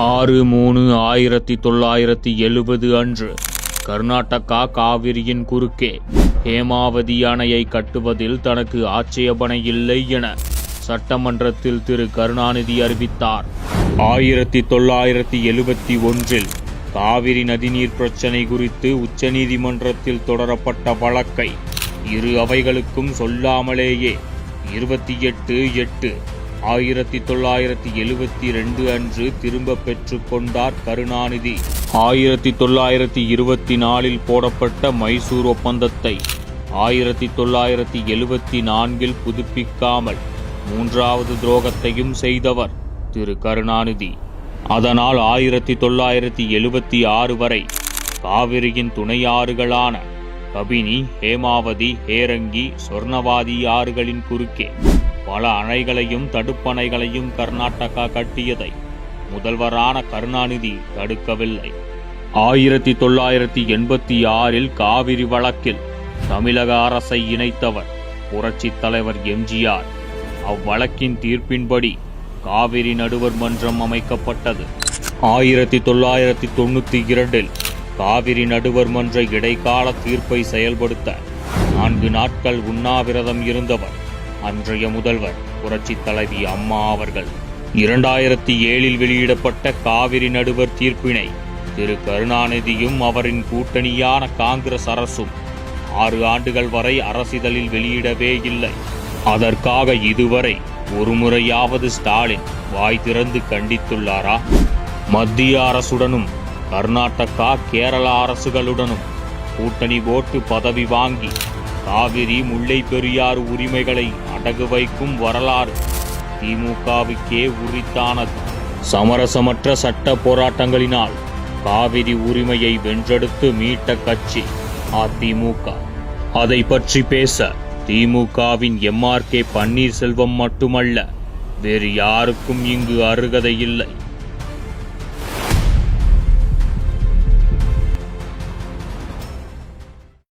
6/3/1970 அன்று கர்நாடகா காவிரியின் குறுக்கே ஹேமாவதி அணையை கட்டுவதில் தனக்கு ஆட்சேபனை இல்லை என சட்டமன்றத்தில் திரு கருணாநிதி அறிவித்தார். 1971 காவிரி நதிநீர் பிரச்சினை குறித்து உச்சநீதிமன்றத்தில் தொடரப்பட்ட வழக்கை இரு அவைகளுக்கும் சொல்லாமலேயே 28/8/1972 அன்று திரும்ப பெற்று கொண்டார் கருணாநிதி. 1924 போடப்பட்ட மைசூர் ஒப்பந்தத்தை 1974 புதுப்பிக்காமல் மூன்றாவது துரோகத்தையும் செய்தவர் திரு கருணாநிதி. அதனால் 1976 வரை காவிரியின் துணை ஆறுகளான கபினி, ஹேமாவதி, ஹேரங்கி, சொர்ணவாதி ஆறுகளின் குறுக்கே பல அணைகளையும் தடுப்பணைகளையும் கர்நாடகா கட்டியதை முதல்வரான கருணாநிதி தடுக்கவில்லை. 1986 காவிரி வழக்கில் தமிழக அரசை இணைத்தவர் புரட்சித் தலைவர் எம்ஜிஆர். அவ்வழக்கின் தீர்ப்பின்படி காவிரி நடுவர் மன்றம் அமைக்கப்பட்டது. 1992 காவிரி நடுவர் மன்ற இடைக்கால தீர்ப்பை செயல்படுத்த 4 நாட்கள் உண்ணாவிரதம் இருந்தவர் அன்றைய முதல்வர் புரட்சித் தலைவி அம்மா அவர்கள். 2007 வெளியிடப்பட்ட காவிரி நடுவர் தீர்ப்பினை திரு கருணாநிதியும் அவரின் கூட்டணியான காங்கிரஸ் அரசும் 6 ஆண்டுகள் வரை அரசிதழில் வெளியிடவே இல்லை. அதற்காக இதுவரை ஒரு முறையாவது ஸ்டாலின் வாய் திறந்து கண்டித்துள்ளாரா? மத்திய அரசுடனும் கர்நாடகா, கேரளா அரசுகளுடனும் கூட்டணி போட்டு பதவி வாங்கி காவிரி, முல்லை பெரியாறு உரிமைகளை அடகு வைக்கும் வரலாறு திமுகவுக்கே உரித்தானது. சமரசமற்ற சட்ட போராட்டங்களினால் காவிரி உரிமையை வென்றெடுத்து மீட்ட கட்சி அதிமுக. அதை பற்றி பேச திமுகவின் MRK பன்னீர்செல்வம் மட்டுமல்ல, வேறு யாருக்கும் இங்கு அருகதை இல்லை.